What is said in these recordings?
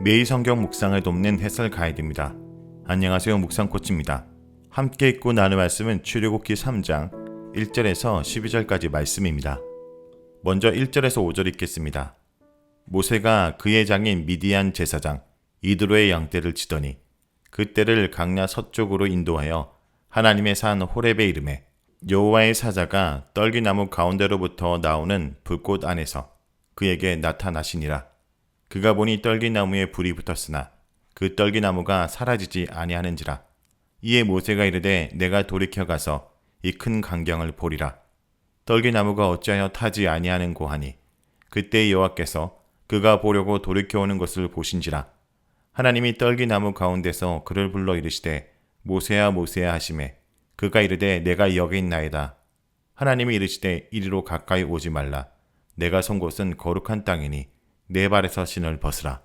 매일 성경 묵상을 돕는 해설 가이드입니다. 안녕하세요, 묵상코치입니다. 함께 읽고 나눌 말씀은 출애굽기 3장 1절에서 12절까지 말씀입니다. 먼저 1절에서 5절 읽겠습니다. 모세가 그의 장인 미디안 제사장 이드로의 양떼를 치더니 그 떼를 강야 서쪽으로 인도하여 하나님의 산 호렙에 이르매 여호와의 사자가 떨기나무 가운데로부터 나오는 불꽃 안에서 그에게 나타나시니라. 그가 보니 떨기나무에 불이 붙었으나 그 떨기나무가 사라지지 아니하는지라. 이에 모세가 이르되 내가 돌이켜 가서 이 큰 광경을 보리라. 떨기나무가 어찌하여 타지 아니하는고 하니 그때 여호와께서 그가 보려고 돌이켜 오는 것을 보신지라. 하나님이 떨기나무 가운데서 그를 불러 이르시되 모세야 모세야 하시매 그가 이르되 내가 여기 있나이다. 하나님이 이르시되 이리로 가까이 오지 말라. 내가 선 곳은 거룩한 땅이니 내 발에서 신을 벗으라.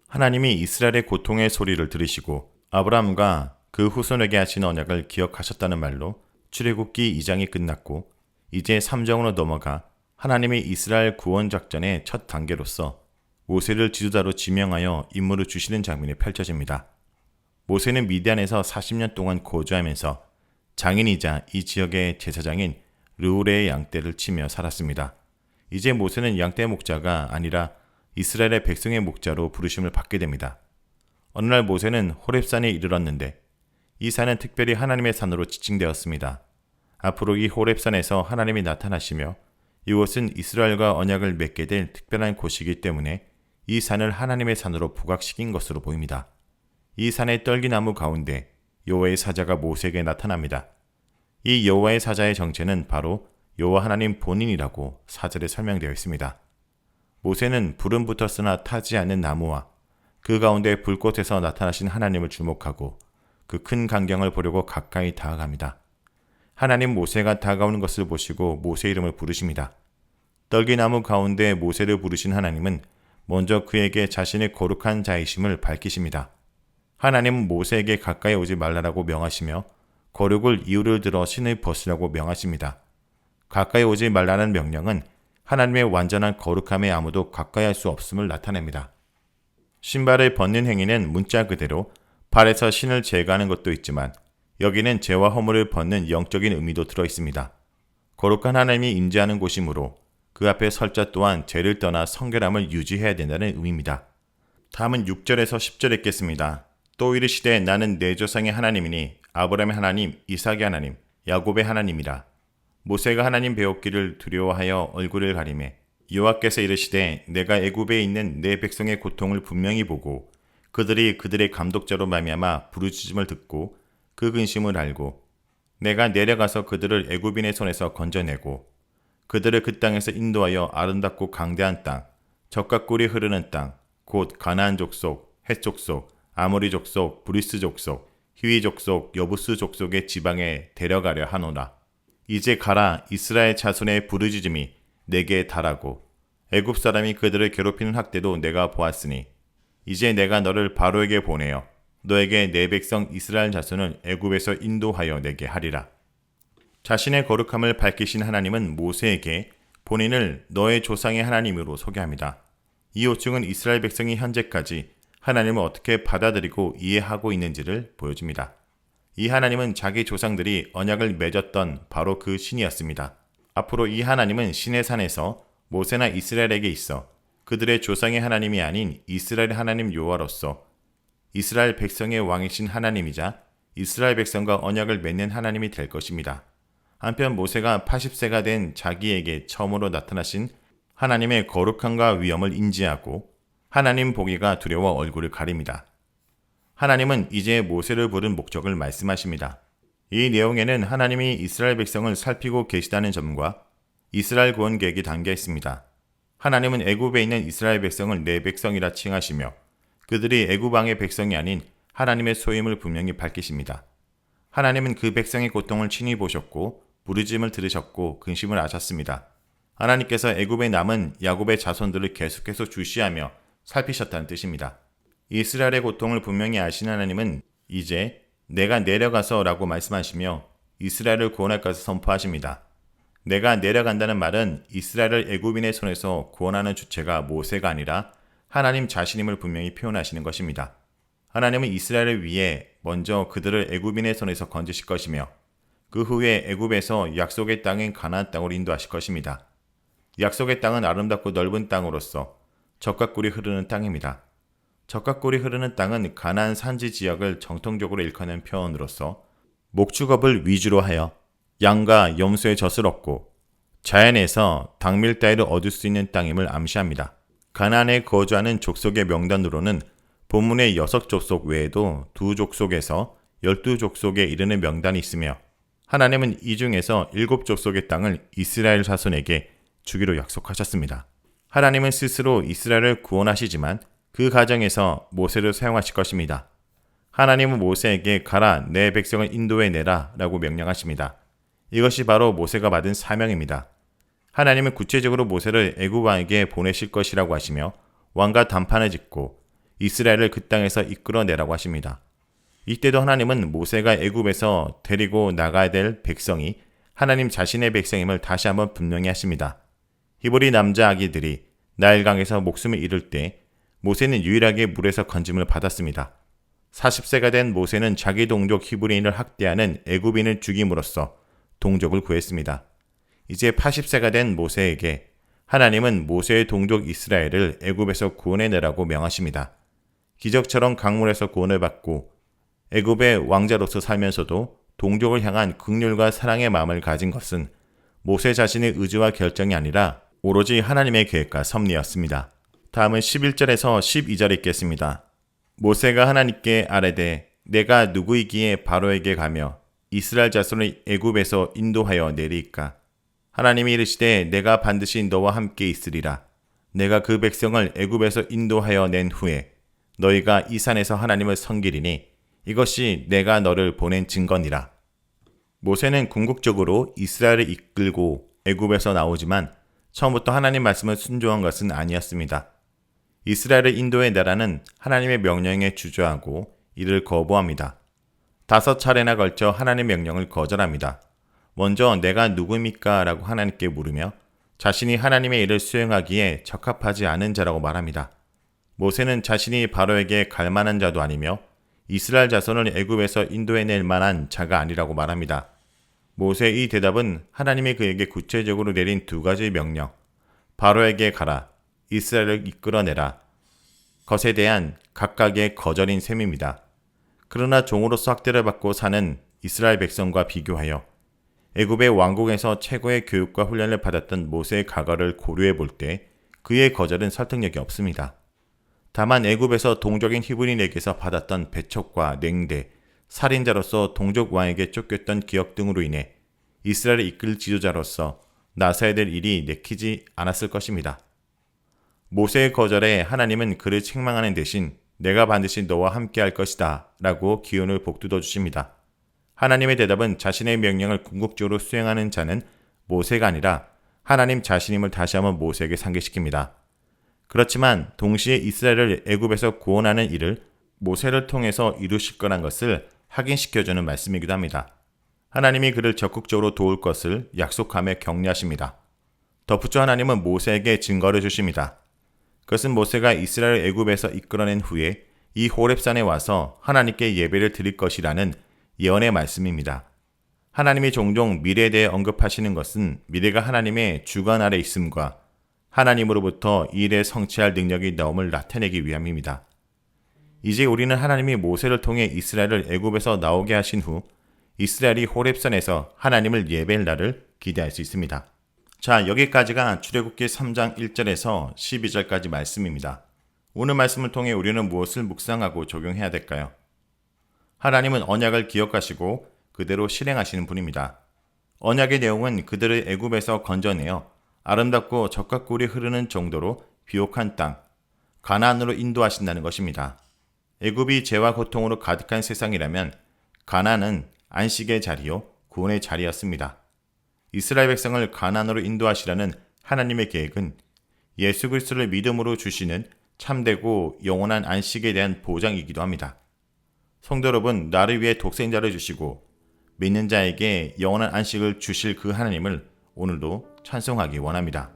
하나님이 이스라엘의 고통의 소리를 들으시고 아브라함과 그 후손에게 하신 언약을 기억하셨다는 말로 출애굽기 2장이 끝났고 이제 3장으로 넘어가 하나님이 이스라엘 구원 작전의 첫 단계로서 모세를 지도자로 지명하여 임무를 주시는 장면이 펼쳐집니다. 모세는 미디안에서 40년 동안 거주하면서 장인이자 이 지역의 제사장인 르우레의 양떼를 치며 살았습니다. 이제 모세는 양떼 목자가 아니라 이스라엘의 백성의 목자로 부르심을 받게 됩니다. 어느 날 모세는 호렙산에 이르렀는데 이 산은 특별히 하나님의 산으로 지칭되었습니다. 앞으로 이 호렙산에서 하나님이 나타나시며 이곳은 이스라엘과 언약을 맺게 될 특별한 곳이기 때문에 이 산을 하나님의 산으로 부각시킨 것으로 보입니다. 이 산의 떨기나무 가운데 여호와의 사자가 모세에게 나타납니다. 이 여호와의 사자의 정체는 바로 여호와 하나님 본인이라고 4절에 설명되어 있습니다. 모세는 불은 붙었으나 타지 않는 나무와 그 가운데 불꽃에서 나타나신 하나님을 주목하고 그 큰 광경을 보려고 가까이 다가갑니다. 하나님 모세가 다가오는 것을 보시고 모세 이름을 부르십니다. 떨기나무 가운데 모세를 부르신 하나님은 먼저 그에게 자신의 거룩한 자이심을 밝히십니다. 하나님은 모세에게 가까이 오지 말라라고 명하시며 거룩을 이유를 들어 신을 벗으라고 명하십니다. 가까이 오지 말라는 명령은 하나님의 완전한 거룩함에 아무도 가까이 할 수 없음을 나타냅니다. 신발을 벗는 행위는 문자 그대로 발에서 신을 제거하는 것도 있지만 여기는 죄와 허물을 벗는 영적인 의미도 들어 있습니다. 거룩한 하나님이 임재하는 곳이므로 그 앞에 설 자 또한 죄를 떠나 성결함을 유지해야 된다는 의미입니다. 다음은 6절에서 10절 읽겠습니다. 또 이르시되 나는 내 조상의 하나님이니 아브라함의 하나님, 이삭의 하나님, 야곱의 하나님이라. 모세가 하나님 배웠기를 두려워하여 얼굴을 가리매 여호와께서 이르시되 내가 애굽에 있는 내 백성의 고통을 분명히 보고 그들이 그들의 감독자로 말미암아 부르짖음을 듣고 그 근심을 알고 내가 내려가서 그들을 애굽인의 손에서 건져내고 그들을 그 땅에서 인도하여 아름답고 강대한 땅, 젖과 꿀이 흐르는 땅, 곧 가나안 족속, 헷 족속, 아모리 족속, 브리스 족속, 히위 족속, 여부스 족속의 지방에 데려가려 하노라. 이제 가라. 이스라엘 자손의 부르짖음이 내게 달하고 애굽 사람이 그들을 괴롭히는 학대도 내가 보았으니 이제 내가 너를 바로에게 보내어 너에게 내 백성 이스라엘 자손을 애굽에서 인도하여 내게 하리라. 자신의 거룩함을 밝히신 하나님은 모세에게 본인을 너의 조상의 하나님으로 소개합니다. 이 호칭은 이스라엘 백성이 현재까지 하나님을 어떻게 받아들이고 이해하고 있는지를 보여줍니다. 이 하나님은 자기 조상들이 언약을 맺었던 바로 그 신이었습니다. 앞으로 이 하나님은 신의 산에서 모세나 이스라엘에게 있어 그들의 조상의 하나님이 아닌 이스라엘 하나님 여호와로서 이스라엘 백성의 왕이신 하나님이자 이스라엘 백성과 언약을 맺는 하나님이 될 것입니다. 한편 모세가 80세가 된 자기에게 처음으로 나타나신 하나님의 거룩함과 위엄을 인지하고 하나님 보기가 두려워 얼굴을 가립니다. 하나님은 이제 모세를 부른 목적을 말씀하십니다. 이 내용에는 하나님이 이스라엘 백성을 살피고 계시다는 점과 이스라엘 구원 계획이 담겨 있습니다. 하나님은 애굽에 있는 이스라엘 백성을 내 백성이라 칭하시며 그들이 애굽 왕의 백성이 아닌 하나님의 소임을 분명히 밝히십니다. 하나님은 그 백성의 고통을 친히 보셨고 부르짖음을 들으셨고 근심을 아셨습니다. 하나님께서 애굽에 남은 야곱의 자손들을 계속해서 주시하며 살피셨다는 뜻입니다. 이스라엘의 고통을 분명히 아신 하나님은 이제 내가 내려가서 라고 말씀하시며 이스라엘을 구원할 것을 선포하십니다. 내가 내려간다는 말은 이스라엘을 애굽인의 손에서 구원하는 주체가 모세가 아니라 하나님 자신임을 분명히 표현하시는 것입니다. 하나님은 이스라엘을 위해 먼저 그들을 애굽인의 손에서 건지실 것이며 그 후에 애굽에서 약속의 땅인 가나안 땅으로 인도하실 것입니다. 약속의 땅은 아름답고 넓은 땅으로서 젖과 꿀이 흐르는 땅입니다. 젖과 꿀이 흐르는 땅은 가나안 산지 지역을 정통적으로 일컫는 표현으로서 목축업을 위주로 하여 양과 염소의 젖을 얻고 자연에서 닭밀 따위를 얻을 수 있는 땅임을 암시합니다. 가나안에 거주하는 족속의 명단으로는 본문의 6족속 외에도 2족속에서 12족속에 이르는 명단이 있으며 하나님은 이 중에서 7족속의 땅을 이스라엘 자손에게 주기로 약속하셨습니다. 하나님은 스스로 이스라엘을 구원하시지만 그 과정에서 모세를 사용하실 것입니다. 하나님은 모세에게 가라 내 백성을 인도해 내라 라고 명령하십니다. 이것이 바로 모세가 받은 사명입니다. 하나님은 구체적으로 모세를 애굽 왕에게 보내실 것이라고 하시며 왕과 단판을 짓고 이스라엘을 그 땅에서 이끌어내라고 하십니다. 이때도 하나님은 모세가 애굽에서 데리고 나가야 될 백성이 하나님 자신의 백성임을 다시 한번 분명히 하십니다. 히브리 남자 아기들이 나일강에서 목숨을 잃을 때 모세는 유일하게 물에서 건짐을 받았습니다. 40세가 된 모세는 자기 동족 히브리인을 학대하는 애굽인을 죽임으로써 동족을 구했습니다. 이제 80세가 된 모세에게 하나님은 모세의 동족 이스라엘을 애굽에서 구원해내라고 명하십니다. 기적처럼 강물에서 구원을 받고 애굽의 왕자로서 살면서도 동족을 향한 긍휼과 사랑의 마음을 가진 것은 모세 자신의 의지와 결정이 아니라 오로지 하나님의 계획과 섭리였습니다. 다음은 11절에서 12절 읽겠습니다. 모세가 하나님께 아뢰되 내가 누구이기에 바로에게 가며 이스라엘 자손을 애굽에서 인도하여 내리이까. 하나님이 이르시되 내가 반드시 너와 함께 있으리라. 내가 그 백성을 애굽에서 인도하여 낸 후에 너희가 이 산에서 하나님을 섬기리니 이것이 내가 너를 보낸 증거니라. 모세는 궁극적으로 이스라엘을 이끌고 애굽에서 나오지만 처음부터 하나님 말씀을 순종한 것은 아니었습니다. 이스라엘을 인도해 내라는 하나님의 명령에 주저하고 이를 거부합니다. 5차례나 걸쳐 하나님의 명령을 거절합니다. 먼저 내가 누구입니까? 라고 하나님께 물으며 자신이 하나님의 일을 수행하기에 적합하지 않은 자라고 말합니다. 모세는 자신이 바로에게 갈 만한 자도 아니며 이스라엘 자손을 애굽에서 인도해낼 만한 자가 아니라고 말합니다. 모세의 이 대답은 하나님이 그에게 구체적으로 내린 2가지 명령, 바로에게 가라, 이스라엘을 이끌어내라, 것에 대한 각각의 거절인 셈입니다. 그러나 종으로서 학대를 받고 사는 이스라엘 백성과 비교하여 애굽의 왕궁에서 최고의 교육과 훈련을 받았던 모세의 과거를 고려해 볼 때 그의 거절은 설득력이 없습니다. 다만 애굽에서 동족인 히브리인에게서 받았던 배척과 냉대, 살인자로서 동족 왕에게 쫓겼던 기억 등으로 인해 이스라엘을 이끌 지도자로서 나서야 될 일이 내키지 않았을 것입니다. 모세의 거절에 하나님은 그를 책망하는 대신 내가 반드시 너와 함께 할 것이다 라고 기운을 복돋워 주십니다. 하나님의 대답은 자신의 명령을 궁극적으로 수행하는 자는 모세가 아니라 하나님 자신임을 다시 한번 모세에게 상기시킵니다. 그렇지만 동시에 이스라엘을 애굽에서 구원하는 일을 모세를 통해서 이루실 거란 것을 확인시켜주는 말씀이기도 합니다. 하나님이 그를 적극적으로 도울 것을 약속하며 격려하십니다. 덧붙여 하나님은 모세에게 증거를 주십니다. 그것은 모세가 이스라엘 애굽에서 이끌어낸 후에 이 호렙산에 와서 하나님께 예배를 드릴 것이라는 예언의 말씀입니다. 하나님이 종종 미래에 대해 언급하시는 것은 미래가 하나님의 주관 아래 있음과 하나님으로부터 이 일에 성취할 능력이 나옴을 나타내기 위함입니다. 이제 우리는 하나님이 모세를 통해 이스라엘을 애굽에서 나오게 하신 후 이스라엘이 호렙산에서 하나님을 예배할 날을 기대할 수 있습니다. 자, 여기까지가 출애굽기 3장 1절에서 12절까지 말씀입니다. 오늘 말씀을 통해 우리는 무엇을 묵상하고 적용해야 될까요? 하나님은 언약을 기억하시고 그대로 실행하시는 분입니다. 언약의 내용은 그들을 애굽에서 건져내어 아름답고 젖과 꿀이 흐르는 정도로 비옥한 땅, 가나안으로 인도하신다는 것입니다. 애굽이 죄와 고통으로 가득한 세상이라면 가나안은 안식의 자리요 구원의 자리였습니다. 이스라엘 백성을 가나안으로 인도하시라는 하나님의 계획은 예수 그리스도를 믿음으로 주시는 참되고 영원한 안식에 대한 보장이기도 합니다. 성도 여러분, 나를 위해 독생자를 주시고 믿는 자에게 영원한 안식을 주실 그 하나님을 오늘도 찬송하기 원합니다.